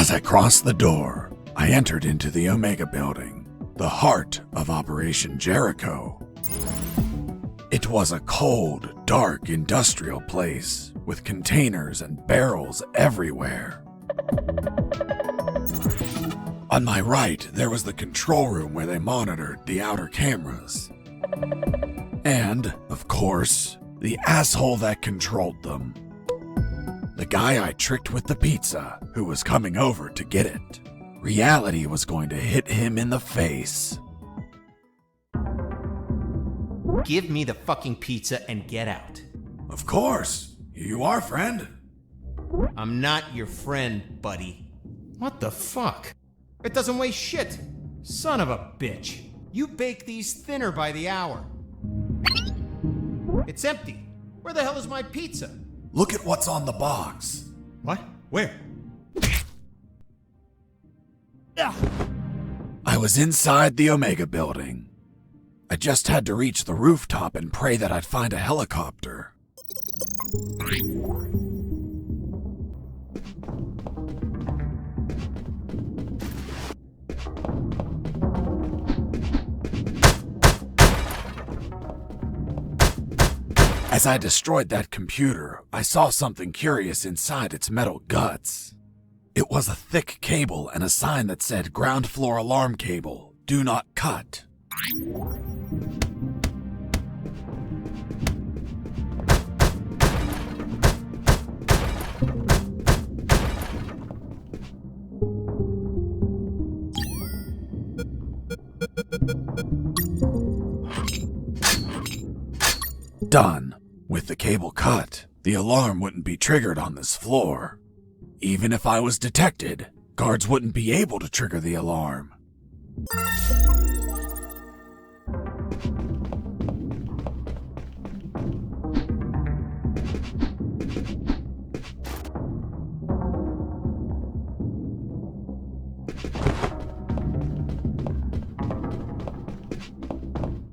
As I crossed the door, I entered into the Omega building, the heart of Operation Jericho. It was a cold, dark industrial place with containers and barrels everywhere. On my right, there was the control room where they monitored the outer cameras. And, of course, the asshole that controlled them. The guy I tricked with the pizza, who was coming over to get it. Reality was going to hit him in the face. Give me the fucking pizza and get out. Of course. You are, friend. I'm not your friend, buddy. What the fuck? It doesn't weigh shit. Son of a bitch. You bake these thinner by the hour. It's empty. Where the hell is my pizza? Look at what's on the box. What? Where? I was inside the Omega building. I just had to reach the rooftop and pray that I'd find a helicopter. As I destroyed that computer, I saw something curious inside its metal guts. It was a thick cable and a sign that said ground floor alarm cable, do not cut. Done. With the cable cut, the alarm wouldn't be triggered on this floor. Even if I was detected, guards wouldn't be able to trigger the alarm.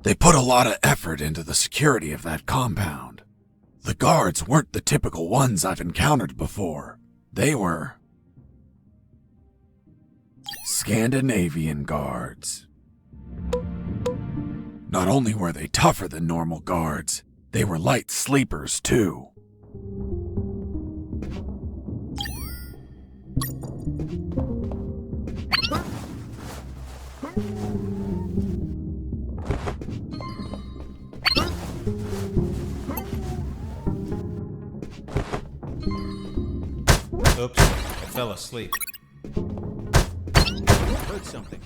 They put a lot of effort into the security of that compound. The guards weren't the typical ones I've encountered before. They were Scandinavian guards. Not only were they tougher than normal guards, they were light sleepers too. Oops, I fell asleep. Heard something.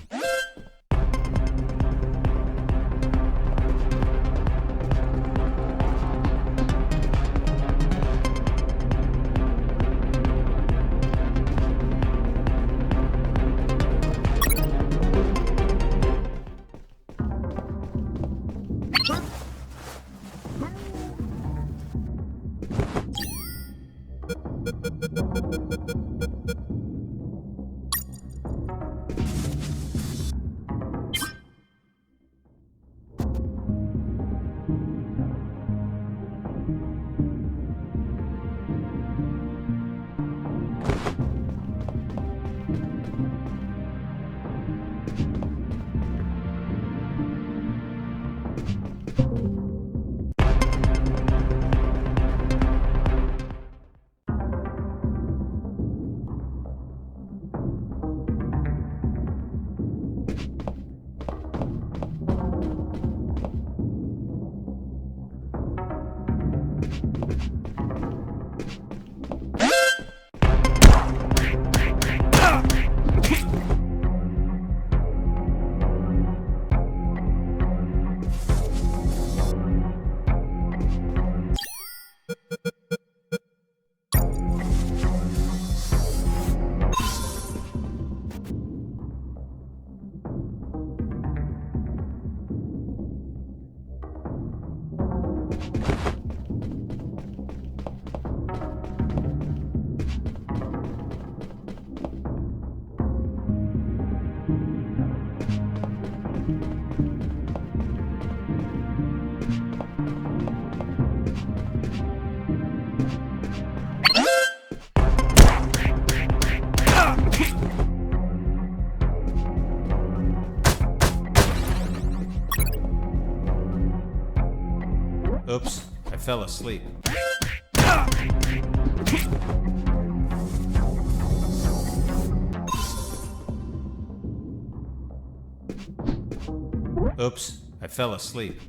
Oops, I fell asleep. Oops, I fell asleep.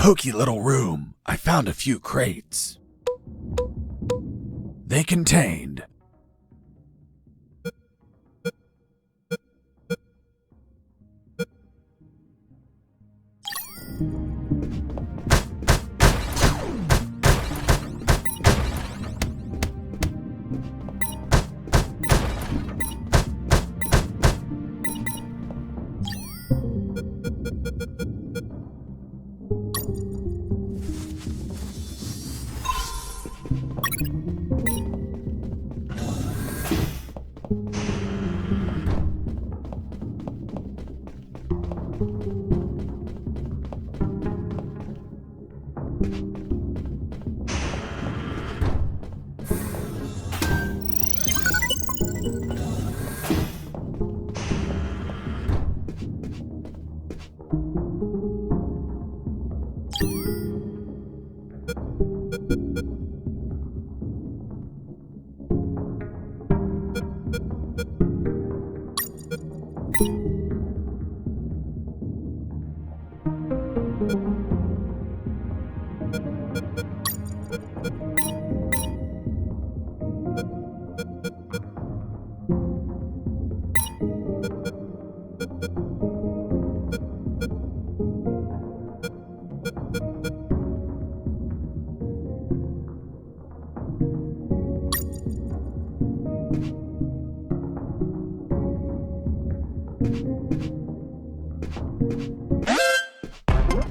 poky little room, I found a few crates. They contained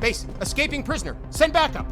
Base, escaping prisoner. Send backup.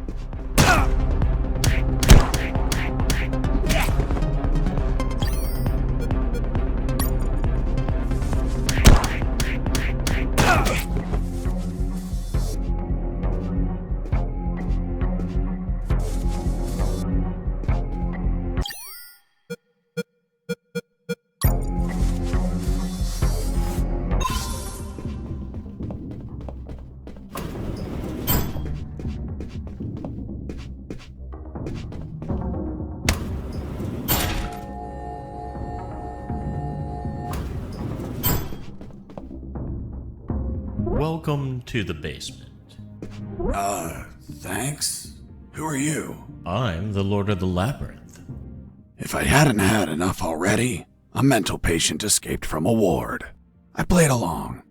Welcome to the basement. Thanks? Who are you? I'm the Lord of the Labyrinth. If I hadn't had enough already, a mental patient escaped from a ward. I played along.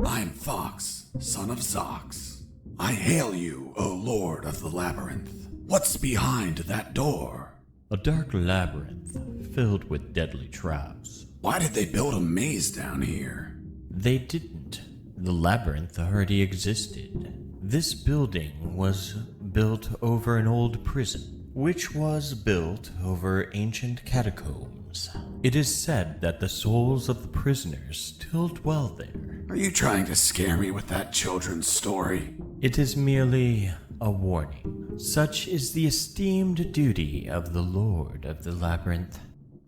I'm Fox, son of Zox. I hail you, O Lord of the Labyrinth. What's behind that door? A dark labyrinth filled with deadly traps. Why did they build a maze down here? They didn't. The labyrinth already existed. This building was built over an old prison, which was built over ancient catacombs. It is said that the souls of the prisoners still dwell there. Are you trying to scare me with that children's story? It is merely a warning. Such is the esteemed duty of the Lord of the Labyrinth.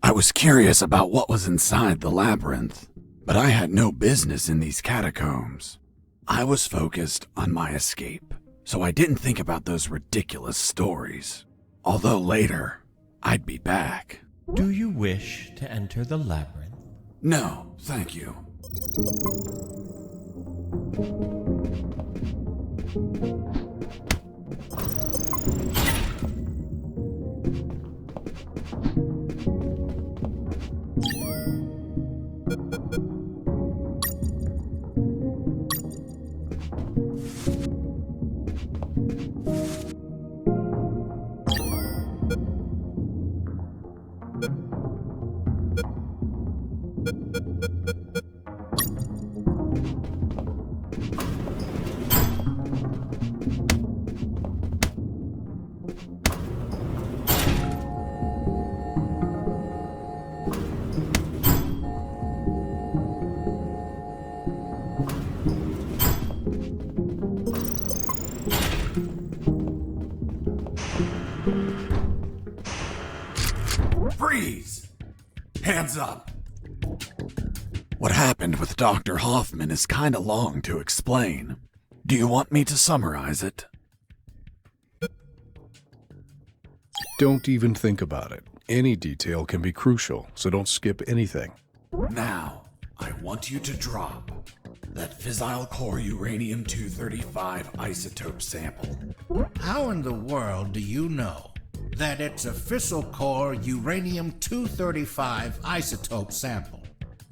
I was curious about what was inside the labyrinth, but I had no business in these catacombs. I was focused on my escape, so I didn't think about those ridiculous stories. Although later, I'd be back. Do you wish to enter the labyrinth? No, thank you. Freeze! Hands up! What happened with Dr. Hoffman is kinda long to explain. Do you want me to summarize it? Don't even think about it. Any detail can be crucial, so don't skip anything. Now, I want you to drop. that fissile core uranium-235 isotope sample. How in the world do you know that it's a fissile core uranium-235 isotope sample?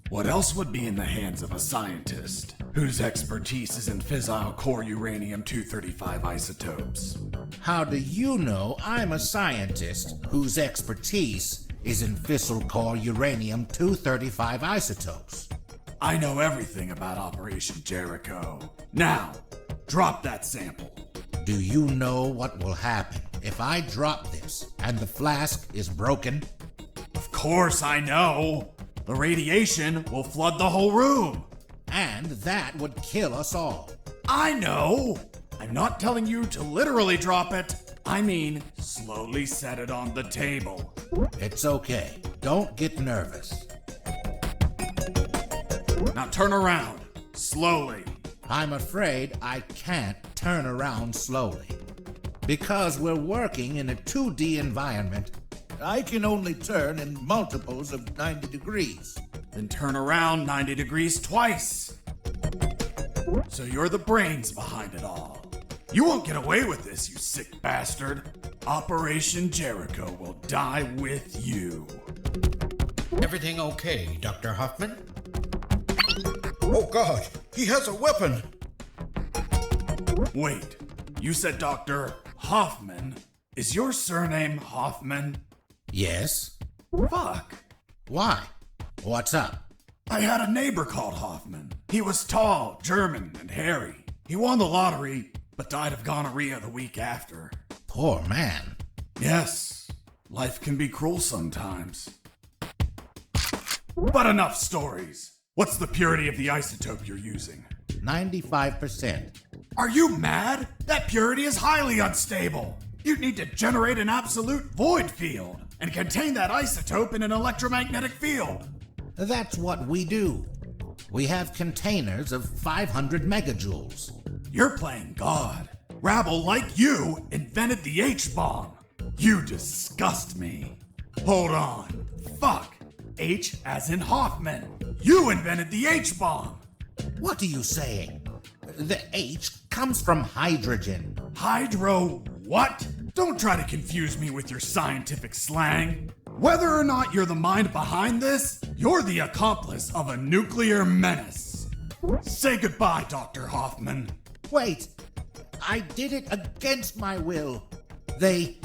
What else would be in the hands of a scientist whose expertise is in fissile core uranium-235 isotopes? How do you know I'm a scientist whose expertise is in fissile core uranium-235 isotopes? I know everything about Operation Jericho. Now, drop that sample. Do you know what will happen if I drop this and the flask is broken? Of course I know. The radiation will flood the whole room. And that would kill us all. I know. I'm not telling you to literally drop it. I mean, slowly set it on the table. It's okay. Don't get nervous. Now turn around. Slowly. I'm afraid I can't turn around slowly. Because we're working in a 2D environment, I can only turn in multiples of 90 degrees. Then turn around 90 degrees twice. So you're the brains behind it all. You won't get away with this, you sick bastard. Operation Jericho will die with you. Everything okay, Dr. Hoffman? Oh God, he has a weapon! Wait, you said Dr. Hoffman? Is your surname Hoffman? Yes? Fuck. Why? What's up? I had a neighbor called Hoffman. He was tall, German, and hairy. He won the lottery, but died of gonorrhea the week after. Poor man. Yes, life can be cruel sometimes. But enough stories. What's the purity of the isotope you're using? 95%. Are you mad? That purity is highly unstable. You'd need to generate an absolute void field and contain that isotope in an electromagnetic field. That's what we do. We have containers of 500 megajoules. You're playing God. Rabble like you invented the H-bomb. You disgust me. Hold on. Fuck. H as in Hoffman. You invented the H-bomb. What are you saying? The H comes from hydrogen. Hydro what? Don't try to confuse me with your scientific slang. Whether or not you're the mind behind this, you're the accomplice of a nuclear menace. Say goodbye, Dr. Hoffman. Wait, I did it against my will. They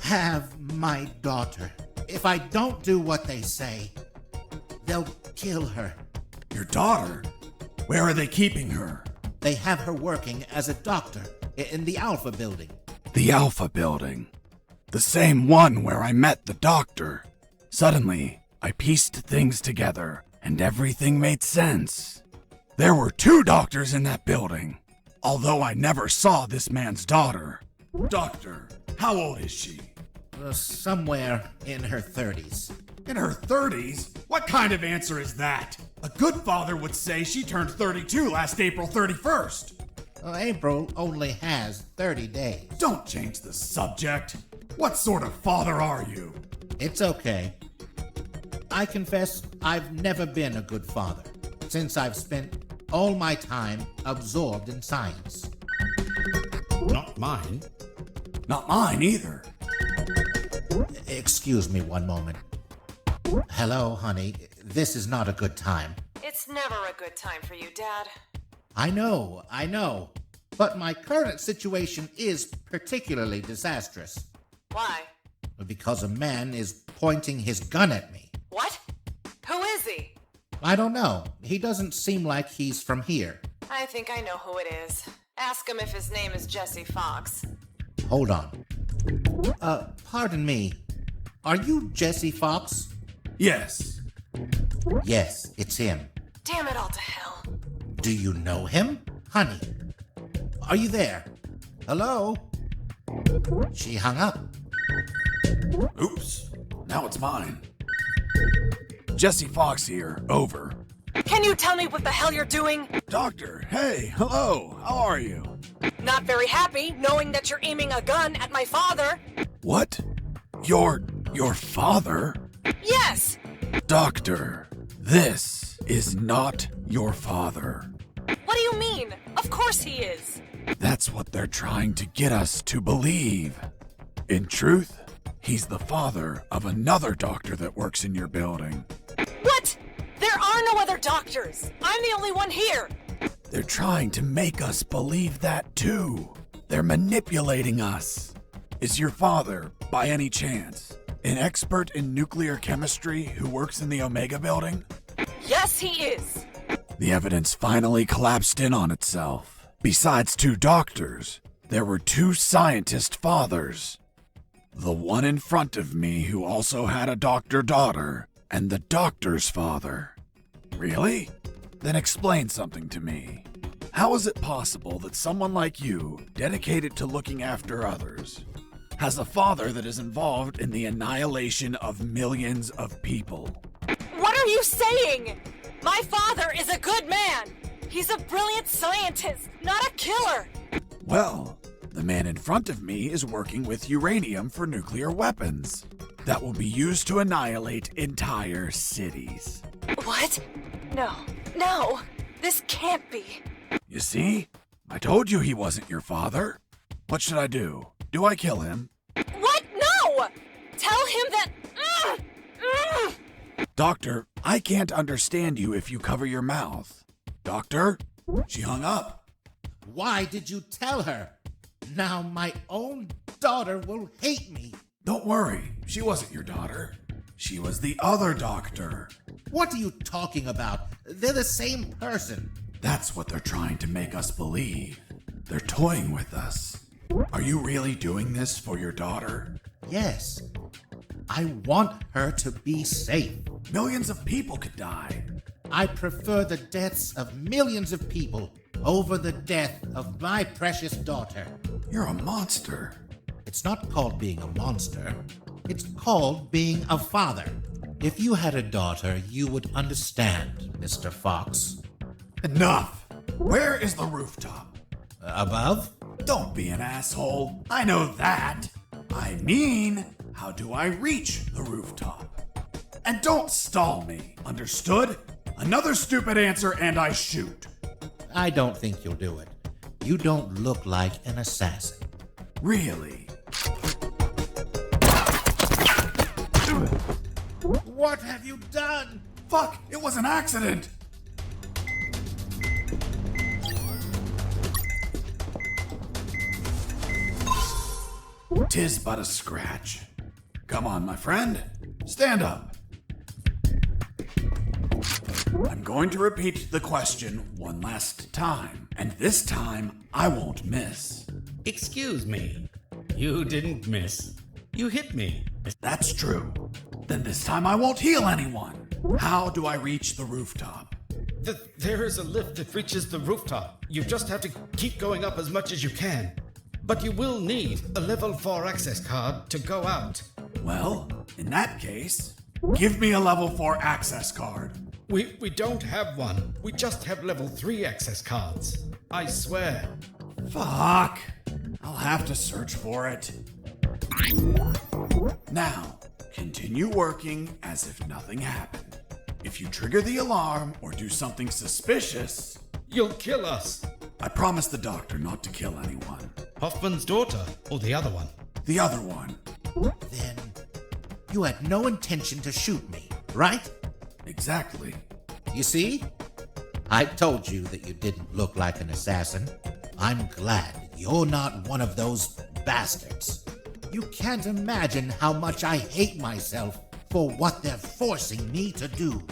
have my daughter. If I don't do what they say, they'll kill her. Your daughter? Where are they keeping her? They have her working as a doctor in the Alpha building. The Alpha building. The same one where I met the doctor. Suddenly, I pieced things together, and everything made sense. There were 2 doctors in that building, although I never saw this man's daughter. Doctor, how old is she? Somewhere in her 30s. In her 30s? What kind of answer is that? A good father would say she turned 32 last April 31st. April only has 30 days. Don't change the subject. What sort of father are you? It's okay. I confess I've never been a good father, since I've spent all my time absorbed in science. Not mine. Not mine either. Excuse me one moment. Hello, honey. This is not a good time. It's never a good time for you, Dad. I know. But my current situation is particularly disastrous. Why? Because a man is pointing his gun at me. What? Who is he? I don't know. He doesn't seem like he's from here. I think I know who it is. Ask him if his name is Jesse Fox. Hold on. Pardon me. Are you Jesse Fox? Yes. Yes, it's him. Damn it all to hell. Do you know him? Honey, are you there? Hello? She hung up. Oops. Now it's mine. Jesse Fox here. Over. Can you tell me what the hell you're doing? Doctor, hey, hello. How are you? Not very happy knowing that you're aiming a gun at my father. What? Your father? Yes! Doctor, this is not your father. course he is. That's what they're trying to get us to believe. In truth, he's the father of another doctor that works in your building. What? There are no other doctors. I'm the only one here. They're trying to make us believe that too. They're manipulating us. Is your father, by any chance, an expert in nuclear chemistry who works in the Omega building? Yes, he is. The evidence finally collapsed in on itself. Besides 2 doctors, there were 2 scientist fathers. The one in front of me who also had a doctor daughter, and the doctor's father. Really? Then explain something to me. How is it possible that someone like you, dedicated to looking after others, has a father that is involved in the annihilation of millions of people? What are you saying? My father is a good man. He's a brilliant scientist, not a killer. Well, the man in front of me is working with uranium for nuclear weapons that will be used to annihilate entire cities. What? No, this can't be. You see? I told you he wasn't your father. What should I do? Do I kill him? What? No! Tell him that... Doctor, I can't understand you if you cover your mouth. Doctor? She hung up. Why did you tell her? Now my own daughter will hate me. Don't worry, she wasn't your daughter. She was the other doctor. What are you talking about? They're the same person. That's what they're trying to make us believe. They're toying with us. Are you really doing this for your daughter? Yes. I want her to be safe. Millions of people could die. I prefer the deaths of millions of people over the death of my precious daughter. You're a monster. It's not called being a monster. It's called being a father. If you had a daughter, you would understand, Mr. Fox. Enough! Where is the rooftop? Above? Don't be an asshole. I know that. I mean, how do I reach the rooftop? And don't stall me, understood? Another stupid answer and I shoot. I don't think you'll do it. You don't look like an assassin. Really? What have you done? Fuck, it was an accident! Tis but a scratch. Come on, my friend. Stand up. I'm going to repeat the question one last time, and this time I won't miss. Excuse me. You didn't miss. You hit me. That's true. Then this time I won't heal anyone. How do I reach the rooftop? There is a lift that reaches the rooftop. You just have to keep going up as much as you can. But you will need a level 4 access card to go out. Well, in that case, give me a level 4 access card. We don't have one. We just have level 3 access cards. I swear. Fuck. I'll have to search for it. Now, continue working as if nothing happened. If you trigger the alarm or do something suspicious, You'll kill us. I promise the doctor not to kill anyone. Hoffman's daughter, or the other one? The other one. Then you had no intention to shoot me, right? Exactly. You see? I told you that you didn't look like an assassin. I'm glad you're not one of those bastards. You can't imagine how much I hate myself for what they're forcing me to do.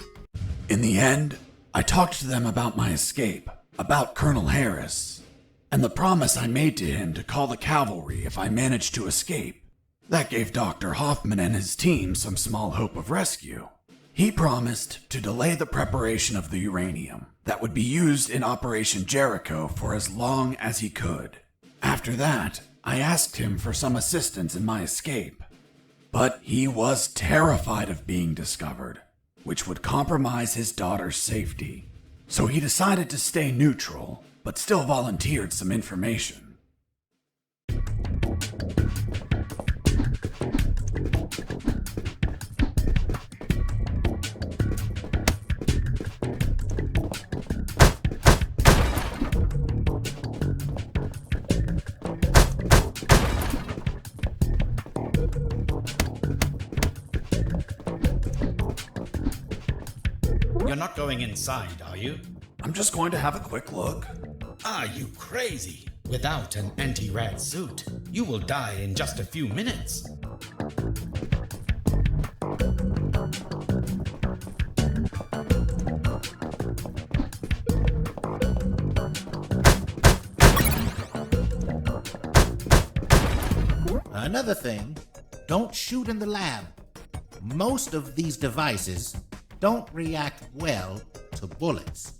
In the end, I talked to them about my escape, about Colonel Harris, and the promise I made to him to call the cavalry if I managed to escape. That gave Dr. Hoffman and his team some small hope of rescue. He promised to delay the preparation of the uranium that would be used in Operation Jericho for as long as he could. After that, I asked him for some assistance in my escape. But he was terrified of being discovered, which would compromise his daughter's safety. So he decided to stay neutral, but still volunteered some information. You're not going inside, are you? I'm just going to have a quick look. Are you crazy? Without an anti-rad suit, you will die in just a few minutes. Another thing, don't shoot in the lab. Most of these devices don't react well to bullets.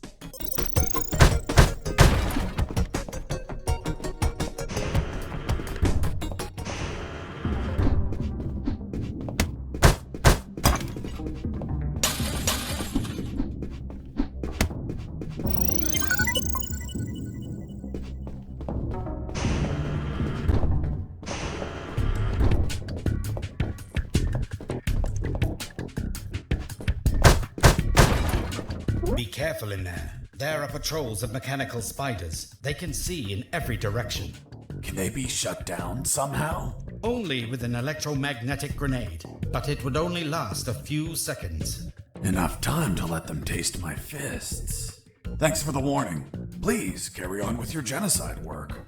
Be careful in there. There are patrols of mechanical spiders. They can see in every direction. Can they be shut down somehow? Only with an electromagnetic grenade, but it would only last a few seconds. Enough time to let them taste my fists. Thanks for the warning. Please carry on with your genocide work.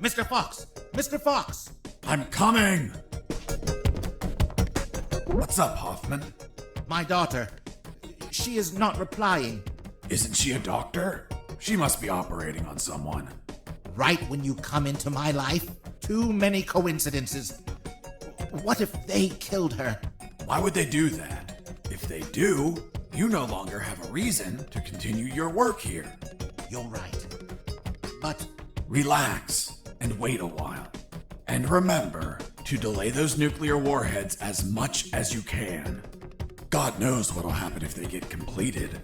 Mr. Fox! Mr. Fox! I'm coming! What's up, Hoffman? My daughter. She is not replying. Isn't she a doctor? She must be operating on someone. Right when you come into my life? Too many coincidences. What if they killed her? Why would they do that? If they do, you no longer have a reason to continue your work here. You're right. But Relax and wait a while. And remember to delay those nuclear warheads as much as you can. God knows what'll happen if they get completed.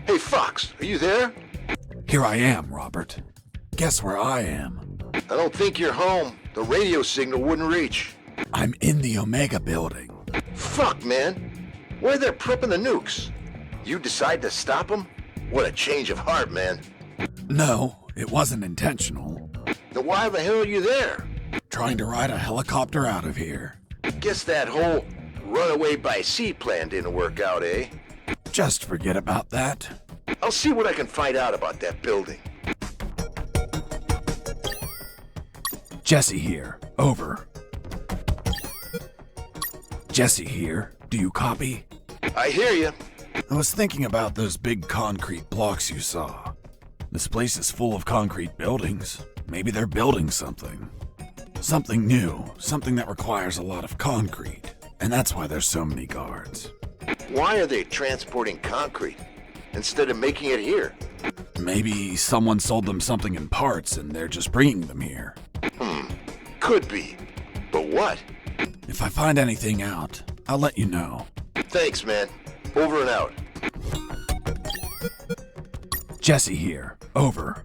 Hey, Fox, are you there? Here I am, Robert. Guess where I am? I don't think you're home. The radio signal wouldn't reach. I'm in the Omega building. Fuck, man. Why are they prepping the nukes? You decide to stop them? What a change of heart, man. No, it wasn't intentional. Then why the hell are you there? Trying to ride a helicopter out of here. Guess that whole runaway by sea plan didn't work out, eh? Just forget about that. I'll see what I can find out about that building. Jesse here. Over. Jesse here. Do you copy? I hear you. I was thinking about those big concrete blocks you saw. This place is full of concrete buildings. Maybe they're building something. Something new. Something that requires a lot of concrete. And that's why there's so many guards. Why are they transporting concrete instead of making it here? Maybe someone sold them something in parts and they're just bringing them here. Could be. But what? If I find anything out, I'll let you know. Thanks, man. Over and out. Jesse here. Over.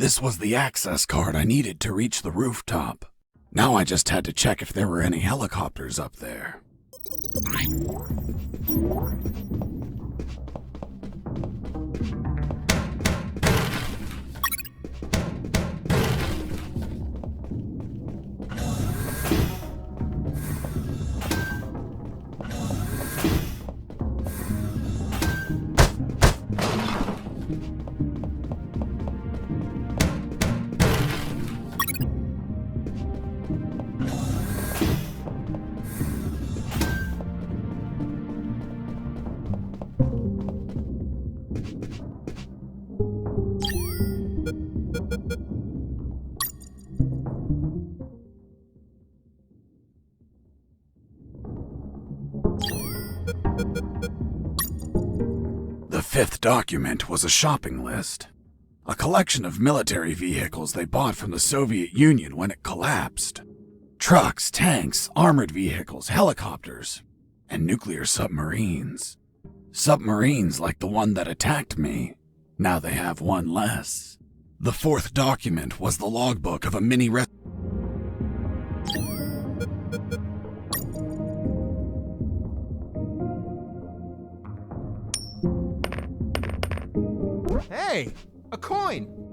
This was the access card I needed to reach the rooftop. Now I just had to check if there were any helicopters up there. The fifth document was a shopping list. A collection of military vehicles they bought from the Soviet Union when it collapsed. Trucks, tanks, armored vehicles, helicopters, and nuclear submarines. Submarines like the one that attacked me. Now they have one less. The fourth document was the logbook of a mini Hey, a coin!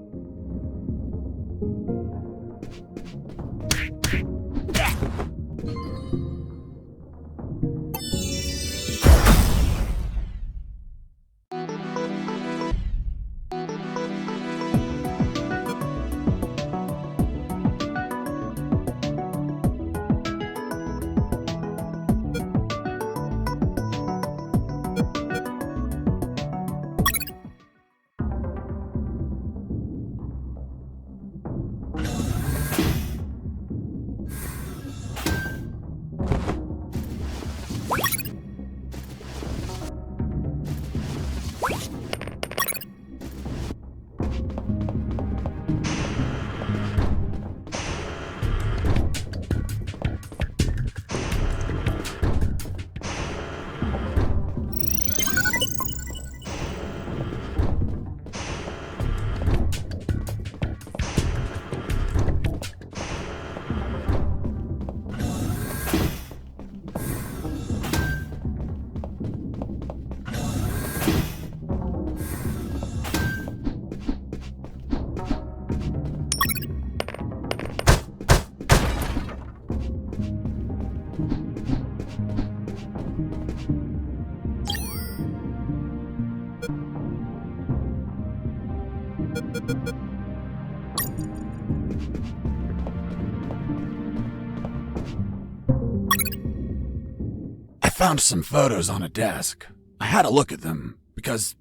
I found some photos on a desk. I had a look at them because,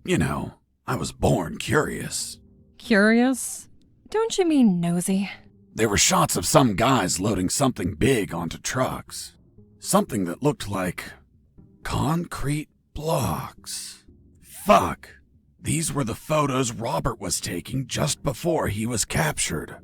I was born curious. Curious? Don't you mean nosy? There were shots of some guys loading something big onto trucks. Something that looked like concrete blocks. Fuck. These were the photos Robert was taking just before he was captured.